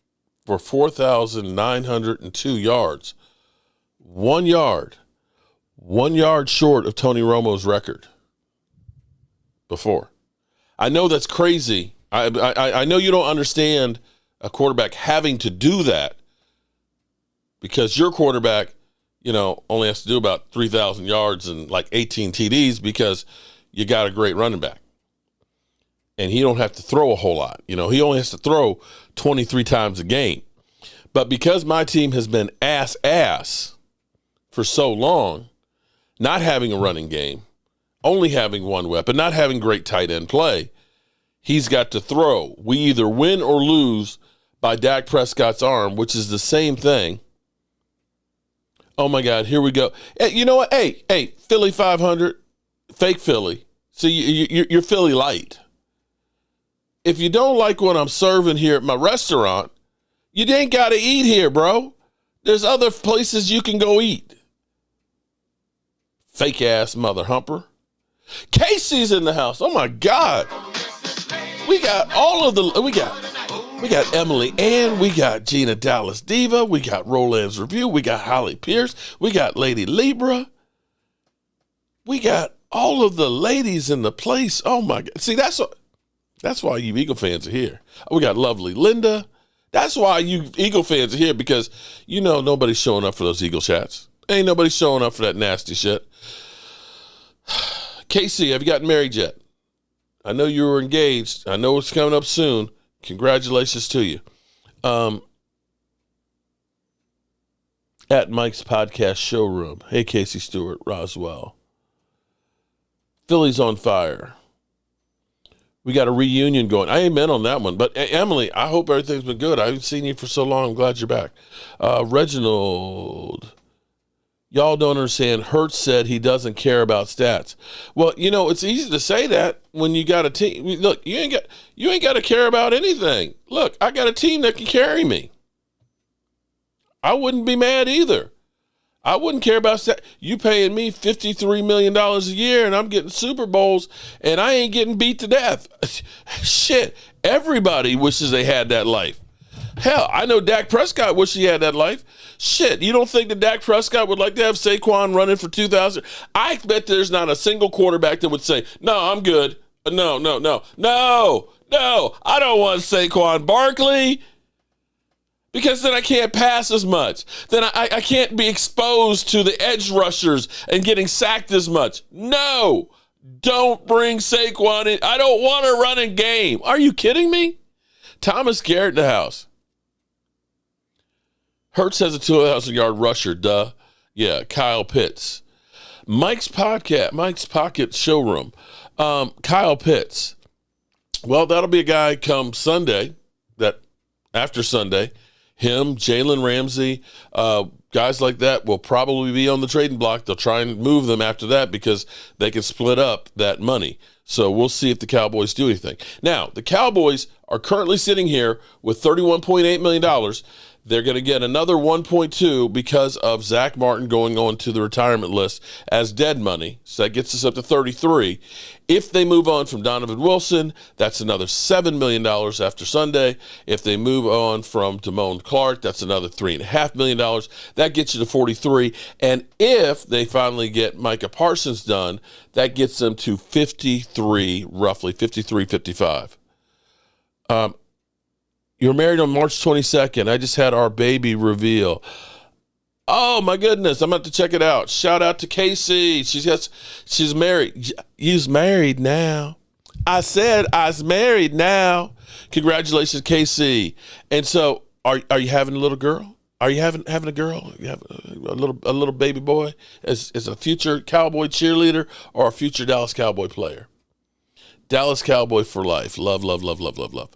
Speaker 3: for 4,902 yards. 1 yard. 1 yard short of Tony Romo's record before. I know that's crazy. I know you don't understand a quarterback having to do that because your quarterback, only has to do about 3,000 yards and like 18 TDs because you got a great running back. And he don't have to throw a whole lot. He only has to throw 23 times a game. But because my team has been ass for so long, not having a running game, only having one weapon, not having great tight end play, he's got to throw. We either win or lose by Dak Prescott's arm, which is the same thing. Oh, my God, here we go. Hey, you know what? Hey, Philly 500, fake Philly. So you're Philly light. If you don't like what I'm serving here at my restaurant, you ain't got to eat here, bro. There's other places you can go eat. Fake-ass mother humper. Casey's in the house. Oh, my God. We got we got Emily Ann, we got Gina Dallas Diva, we got Roland's Review, we got Holly Pierce, we got Lady Libra. We got all of the ladies in the place. Oh, my God. See, that's why you Eagle fans are here. We got lovely Linda. That's why you Eagle fans are here because, nobody's showing up for those Eagle chats. Ain't nobody showing up for that nasty shit. Casey, have you gotten married yet? I know you were engaged. I know it's coming up soon. Congratulations to you. At Mike's Podcast Showroom. Hey, Casey Stewart, Roswell. Philly's on fire. We got a reunion going. I ain't meant on that one. But Emily, I hope everything's been good. I haven't seen you for so long. I'm glad you're back. Reginald. Y'all don't understand. Hurts said he doesn't care about stats. Well, it's easy to say that when you got a team. Look, you ain't got to care about anything. Look, I got a team that can carry me. I wouldn't be mad either. I wouldn't care about stats. You paying me $53 million a year and I'm getting Super Bowls and I ain't getting beat to death. Shit, everybody wishes they had that life. Hell, I know Dak Prescott wishes he had that life. Shit, you don't think that Dak Prescott would like to have Saquon running for 2,000? I bet there's not a single quarterback that would say, no, I'm good. No, I don't want Saquon Barkley because then I can't pass as much. Then I can't be exposed to the edge rushers and getting sacked as much. No, don't bring Saquon in. I don't want a running game. Are you kidding me? Thomas Garrett in the house. Hurts has a 2,000-yard rusher, duh. Yeah, Kyle Pitts. Mike's Pocket Showroom. Kyle Pitts. Well, that'll be a guy come Sunday, after Sunday. Him, Jalen Ramsey, guys like that will probably be on the trading block. They'll try and move them after that because they can split up that money. So we'll see if the Cowboys do anything. Now, the Cowboys are currently sitting here with $31.8 million. They're going to get another 1.2 because of Zach Martin going on to the retirement list as dead money. So that gets us up to 33. If they move on from Donovan Wilson, that's another $7 million after Sunday. If they move on from Damone Clark, that's another $3.5 million. That gets you to 43. And if they finally get Micah Parsons done, that gets them to 53, roughly 53, 55. You're married on March 22nd. I just had our baby reveal. Oh my goodness, I'm about to check it out. Shout out to Casey. She's married. You's married now. I said I's married now. Congratulations, Casey. And so, are you having a little girl? Are you having a girl? You have a little baby boy as a future Cowboy cheerleader or a future Dallas Cowboy player? Dallas Cowboy for life. Love, love, love, love, love, love.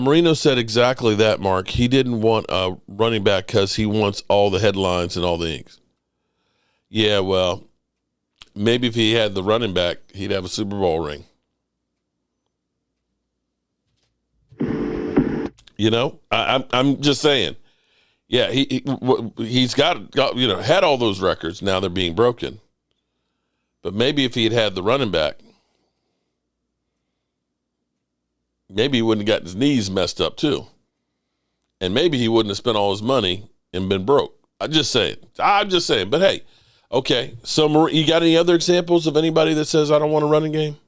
Speaker 3: Marino said exactly that, Mark. He didn't want a running back because he wants all the headlines and all the inks. Yeah, well, maybe if he had the running back, he'd have a Super Bowl ring. You know, I'm just saying. Yeah, he's got had all those records. Now they're being broken. But maybe if he had the running back, maybe he wouldn't have gotten his knees messed up too. And maybe he wouldn't have spent all his money and been broke. I'm just saying. But hey, okay. So you got any other examples of anybody that says, I don't want a running game?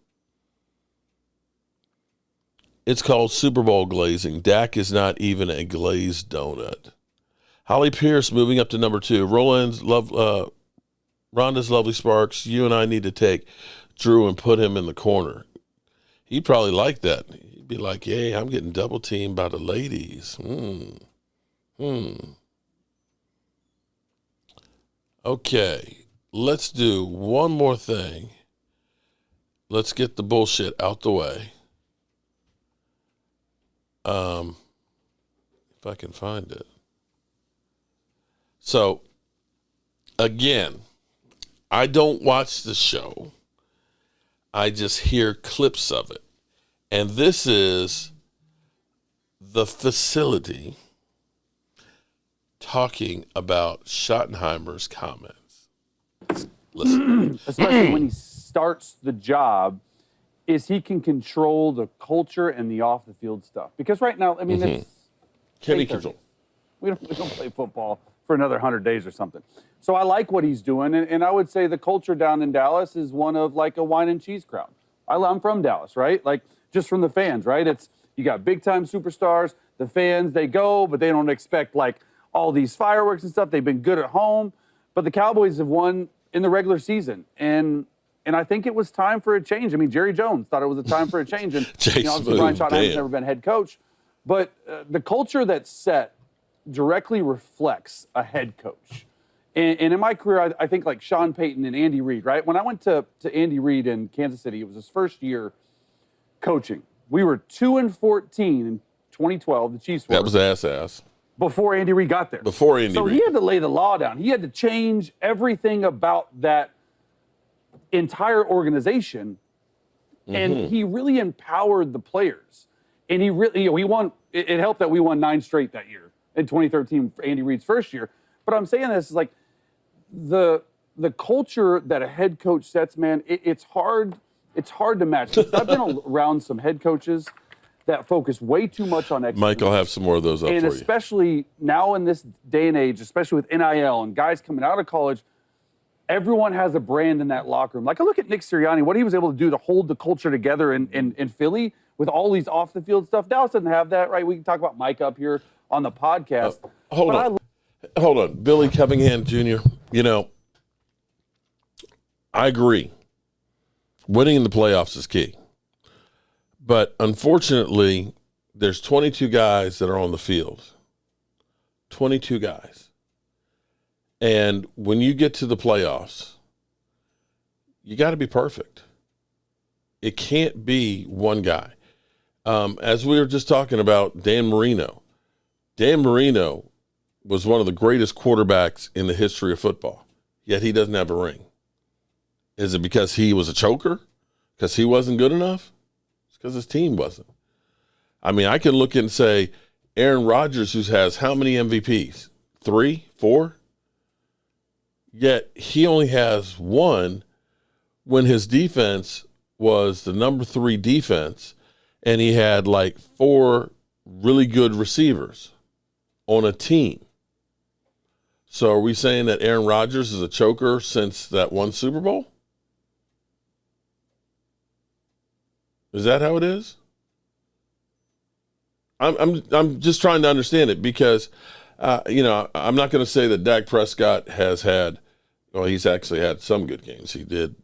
Speaker 3: It's called Super Bowl glazing. Dak is not even a glazed donut. Holly Pierce moving up to number 2. Rhonda's Lovely Sparks. You and I need to take Drew and put him in the corner. He'd probably like that. He'd be like, "Yay, I'm getting double teamed by the ladies." Okay, let's do one more thing. Let's get the bullshit out the way. If I can find it. So, again, I don't watch the show. I just hear clips of it. And this is the facility talking about Schottenheimer's comments. Listen.
Speaker 8: Especially when he starts the job, is he can control the culture and the off-the-field stuff. Because right now, I mean, it's...
Speaker 3: Can he control?
Speaker 8: We don't play football for another 100 days or something. So I like what he's doing, and I would say the culture down in Dallas is one of like a wine and cheese crowd. I'm from Dallas, right? Like, just from the fans, right? It's, you got big-time superstars, the fans, they go, but they don't expect, like, all these fireworks and stuff. They've been good at home, but the Cowboys have won in the regular season, and I think it was time for a change. I mean, Jerry Jones thought it was a time for a change, and obviously Brian Schottenheimer's never been head coach, but the culture that's set directly reflects a head coach. And in my career, I think like Sean Payton and Andy Reid, right? When I went to Andy Reid in Kansas City, it was his first year coaching. We were 2-14 in 2012. The Chiefs were.
Speaker 3: That was ass.
Speaker 8: Before Andy Reid got there.
Speaker 3: Before Andy Reid.
Speaker 8: So he had to lay the law down. He had to change everything about that entire organization. And he really empowered the players. And he really, we won. It helped that we won 9 straight that year in 2013 for Andy Reid's first year. But I'm saying this is like the culture that a head coach sets, man, it's hard to match. I've been around some head coaches that focus way too much on execution.
Speaker 3: Mike, I'll have some more of those up for you.
Speaker 8: And especially now in this day and age, especially with NIL and guys coming out of college, everyone has a brand in that locker room. Like, I look at Nick Sirianni, what he was able to do to hold the culture together in Philly with all these off-the-field stuff. Dallas doesn't have that, right? We can talk about Mike up here on the podcast.
Speaker 3: Hold on. Billy Cunningham Jr., I agree. Winning in the playoffs is key. But unfortunately, there's 22 guys that are on the field. 22 guys. And when you get to the playoffs, you got to be perfect. It can't be one guy. As we were just talking about Dan Marino. Dan Marino was one of the greatest quarterbacks in the history of football, yet he doesn't have a ring. Is it because he was a choker? Because he wasn't good enough? It's because his team wasn't. I mean, I can look and say, Aaron Rodgers, who has how many MVPs? 3, 4? Yet he only has one when his defense was the number 3 defense, and he had like 4 really good receivers on a team. So are we saying that Aaron Rodgers is a choker since that one Super Bowl? Is that how it is? I'm just trying to understand it because, I'm not going to say that Dak Prescott has had, well, he's actually had some good games. He did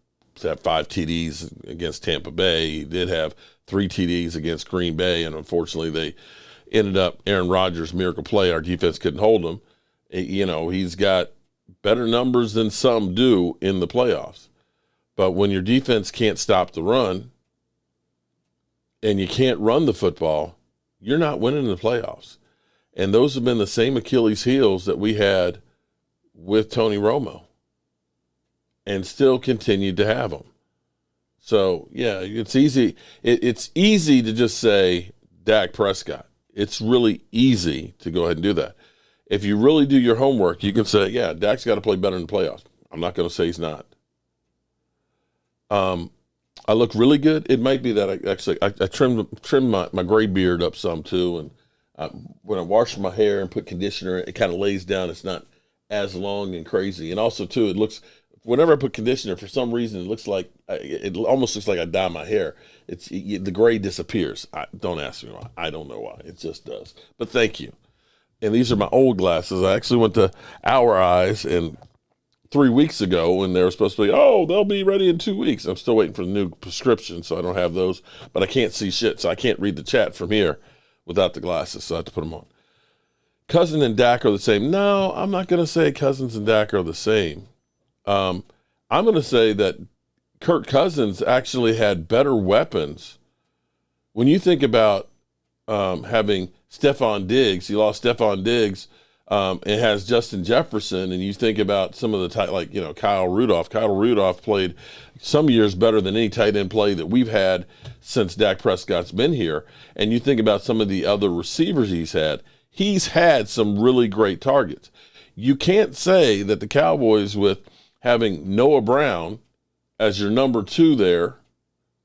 Speaker 3: have 5 TDs against Tampa Bay. He did have 3 TDs against Green Bay, and unfortunately they ended up Aaron Rodgers' miracle play. Our defense couldn't hold him. He's got better numbers than some do in the playoffs. But when your defense can't stop the run and you can't run the football, you're not winning the playoffs. And those have been the same Achilles heels that we had with Tony Romo and still continued to have them. So, yeah, it's easy. It's easy to just say Dak Prescott. It's really easy to go ahead and do that. If you really do your homework, you can say, yeah, Dak's got to play better in the playoffs. I'm not going to say he's not. I look really good. It might be that I trimmed my gray beard up some too, and when I wash my hair and put conditioner, it kind of lays down. It's not as long and crazy. And also too, it looks, whenever I put conditioner, for some reason, it almost looks like I dye my hair. The gray disappears. Don't ask me why. I don't know why. It just does. But thank you. And these are my old glasses. I actually went to Our Eyes 3 weeks ago, and they were supposed to be, they'll be ready in 2 weeks. I'm still waiting for the new prescription, so I don't have those. But I can't see shit, so I can't read the chat from here without the glasses, so I have to put them on. Cousins and Dak are the same. No, I'm not going to say Cousins and Dak are the same. I'm going to say that Kirk Cousins actually had better weapons. When you think about having Stephon Diggs, he lost Stephon Diggs, it has Justin Jefferson, and you think about some of the Kyle Rudolph. Kyle Rudolph played some years better than any tight end play that we've had since Dak Prescott's been here. And you think about some of the other receivers he's had some really great targets. You can't say that the Cowboys, with having Noah Brown as your number 2 there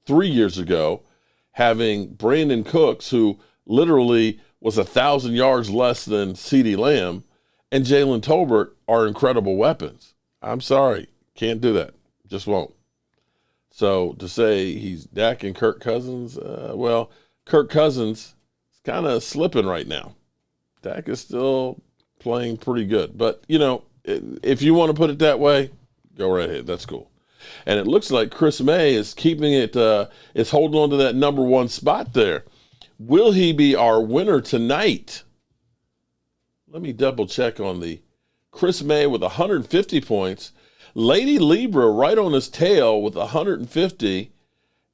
Speaker 3: 3 years ago, having Brandon Cooks, who literally was 1,000 yards less than CeeDee Lamb, and Jalen Tolbert are incredible weapons. I'm sorry. Can't do that. Just won't. So to say he's Dak and Kirk Cousins, Kirk Cousins is kind of slipping right now. Dak is still playing pretty good. But, if you want to put it that way, go right ahead. That's cool. And it looks like Chris May is keeping it, is holding on to that number 1 spot there. Will he be our winner tonight? Let me double check on the Chris May with 150 points. Lady Libra right on his tail with 150.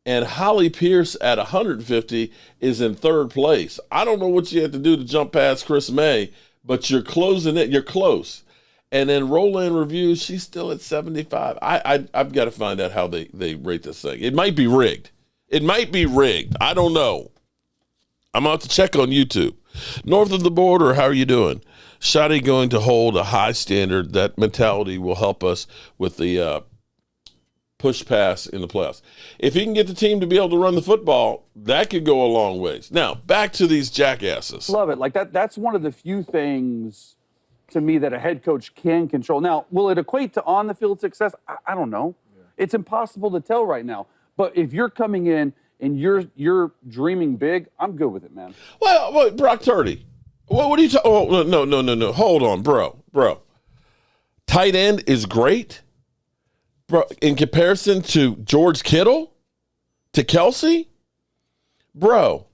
Speaker 3: And Holly Pierce at 150 is in 3rd place. I don't know what you have to do to jump past Chris May, but you're closing it. You're close. And then Roland Review, she's still at 75. I've got to find out how they rate this thing. It might be rigged. I don't know. I'm about to check on YouTube. North of the border, how are you doing? Shadi going to hold a high standard. That mentality will help us with the push pass in the playoffs. If he can get the team to be able to run the football, that could go a long ways. Now, back to these jackasses.
Speaker 8: Love it. Like that's one of the few things to me that a head coach can control. Now, will it equate to on-the-field success? I don't know. Yeah. It's impossible to tell right now. But if you're coming in and you're dreaming big, I'm good with it, man.
Speaker 3: Well, Brock Turdy. What are you talking? Oh, no. Hold on, bro. Tight end is great, bro. In comparison to George Kittle, to Kelsey, bro.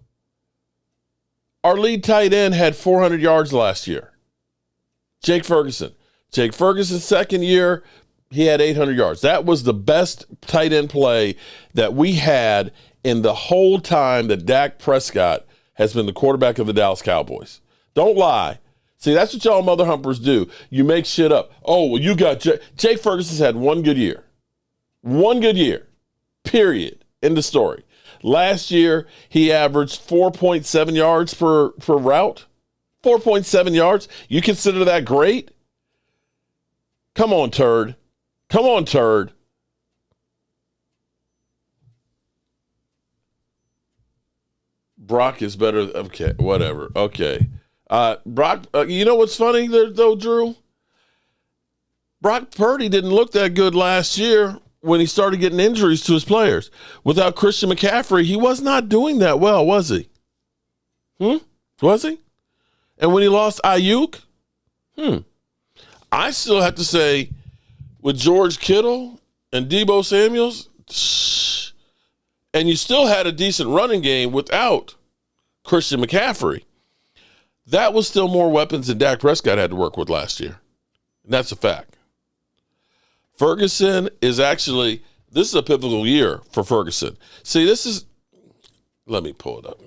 Speaker 3: Our lead tight end had 400 yards last year. Jake Ferguson. Jake Ferguson's second year, he had 800 yards. That was the best tight end play that we had in the whole time that Dak Prescott has been the quarterback of the Dallas Cowboys. Don't lie. See, that's what y'all mother humpers do. You make shit up. Oh, well, you got Jake Ferguson's had one good year. One good year. Period. End of story. Last year, he averaged 4.7 yards per route. 4.7 yards. You consider that great? Come on, turd. Come on, turd. Brock is better. Okay, whatever. Okay. Brock, you know what's funny though, Drew? Brock Purdy didn't look that good last year when he started getting injuries to his players. Without Christian McCaffrey, he was not doing that well, was he? Was he? And when he lost Ayuk, I still have to say, with George Kittle and Deebo Samuels, and you still had a decent running game without Christian McCaffrey, that was still more weapons than Dak Prescott had to work with last year. And that's a fact. Ferguson is actually, this is a pivotal year for Ferguson. See, let me pull it up.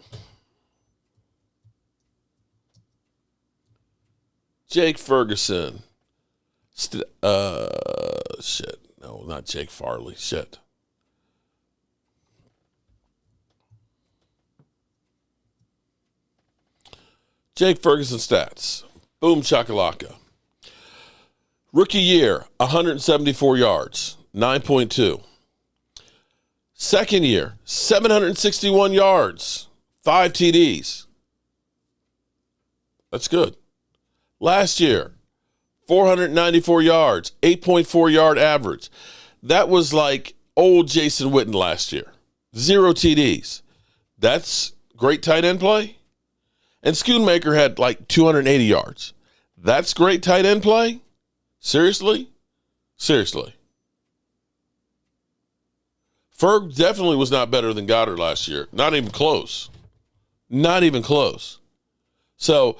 Speaker 3: Jake Ferguson. No, not Jake Farley. Shit. Jake Ferguson stats. Boom chakalaka. Rookie year, 174 yards, 9.2. Second year, 761 yards, 5 TDs. That's good. Last year, 494 yards, 8.4 yard average. That was like old Jason Witten last year. 0 TDs. That's great tight end play. And Schoonmaker had like 280 yards. That's great tight end play? Seriously? Seriously. Ferg definitely was not better than Goddard last year. Not even close. Not even close. So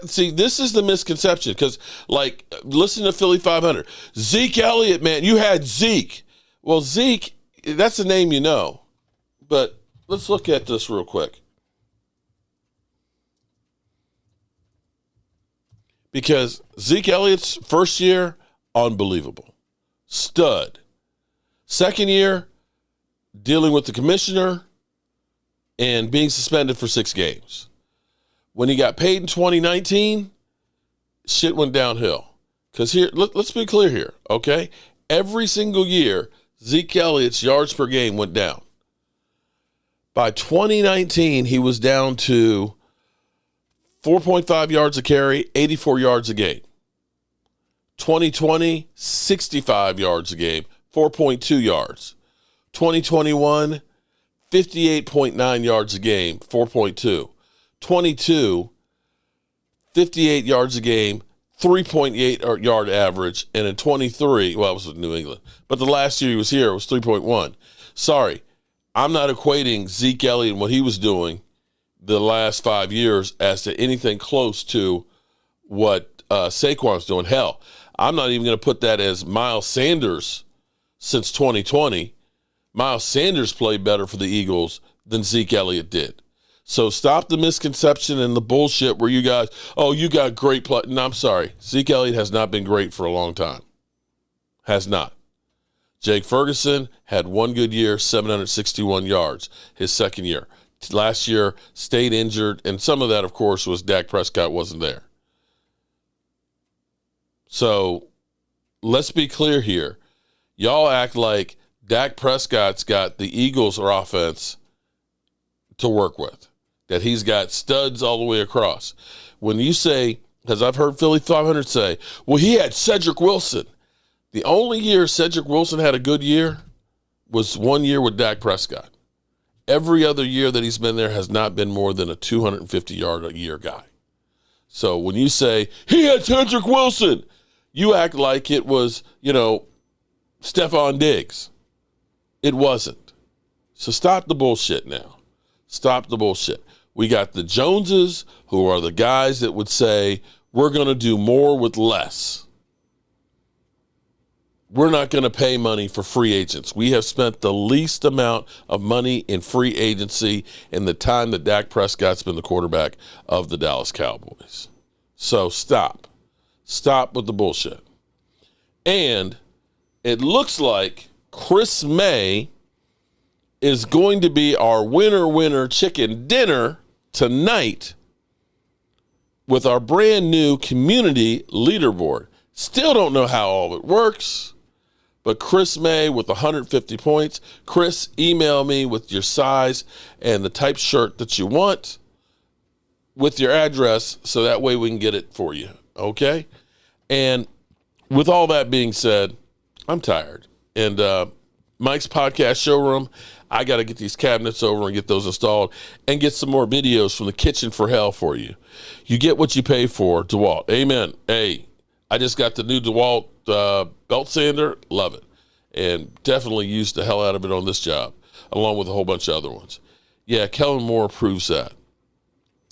Speaker 3: see, this is the misconception because, like, listen to Philly 500. Zeke Elliott, man, you had Zeke. Well, Zeke, that's a name you know. But let's look at this real quick. Because Zeke Elliott's first year, unbelievable. Stud. Second year, dealing with the commissioner and being suspended for 6 games. When he got paid in 2019, shit went downhill. Because here, let's be clear here, okay? Every single year, Zeke Elliott's yards per game went down. By 2019, he was down to 4.5 yards a carry, 84 yards a game. 2020, 65 yards a game, 4.2 yards. 2021, 58.9 yards a game, 4.2. 22, 58 yards a game, 3.8 yard average. And in 23, well, it was with New England. But the last year he was here, it was 3.1. Sorry, I'm not equating Zeke Elliott and what he was doing the last 5 years as to anything close to what Saquon's doing. Hell, I'm not even going to put that as Miles Sanders since 2020. Miles Sanders played better for the Eagles than Zeke Elliott did. So stop the misconception and the bullshit where you guys, oh, you got great play. No, I'm sorry. Zeke Elliott has not been great for a long time. Has not. Jake Ferguson had one good year, 761 yards, his second year. Last year, stayed injured, and some of that, of course, was Dak Prescott wasn't there. So let's be clear here. Y'all act like Dak Prescott's got the Eagles' offense to work with, that he's got studs all the way across. When you say, because I've heard Philly 500 say, well, he had Cedric Wilson. The only year Cedric Wilson had a good year was 1 year with Dak Prescott. Every other year that he's been there has not been more than a 250-yard-a-year guy. So when you say, he had Cedric Wilson, you act like it was, Stephon Diggs. It wasn't. So stop the bullshit now. Stop the bullshit. We got the Joneses, who are the guys that would say, we're going to do more with less. We're not going to pay money for free agents. We have spent the least amount of money in free agency in the time that Dak Prescott's been the quarterback of the Dallas Cowboys. So stop. Stop with the bullshit. And it looks like Chris May is going to be our winner chicken dinner tonight with our brand new community leaderboard. Still don't know how all it works, but Chris May with 150 points. Chris, email me with your size and the type shirt that you want with your address so that way we can get it for you, okay? And with all that being said, I'm tired. And Mike's podcast showroom, I got to get these cabinets over and get those installed and get some more videos from the kitchen for hell for you. You get what you pay for, DeWalt. Amen. Hey, I just got the new DeWalt belt sander. Love it. And definitely used the hell out of it on this job, along with a whole bunch of other ones. Yeah, Kellen Moore proves that.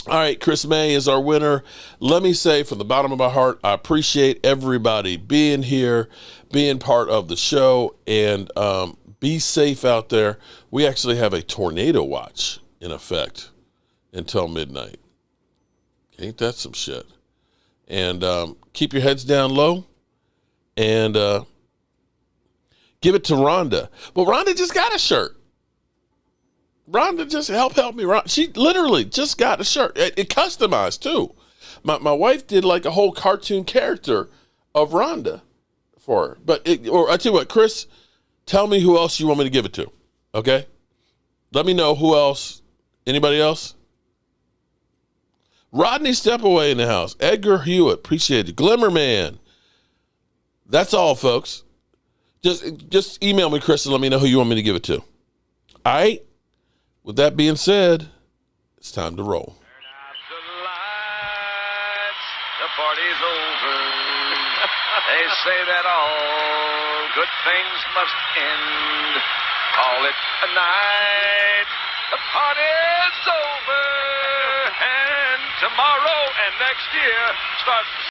Speaker 3: All right, Chris May is our winner. Let me say from the bottom of my heart, I appreciate everybody being here, being part of the show, and be safe out there. We actually have a tornado watch in effect until midnight. Ain't that some shit? And keep your heads down low and give it to Rhonda. Well, Rhonda just got a shirt. Rhonda just help me. She literally just got a shirt. It customized too. My wife did like a whole cartoon character of Rhonda for her. But or I tell you what, Chris, tell me who else you want me to give it to. Okay? Let me know who else. Anybody else? Rodney Stepaway in the house. Edgar Hewitt, appreciate it. Glimmer Man. That's all, folks. Just email me, Chris, and let me know who you want me to give it to. All right? With that being said, it's time to roll.
Speaker 9: Turn out the lights, the party's over. They say that all good things must end. Call it a night. The party's over. And tomorrow and next year starts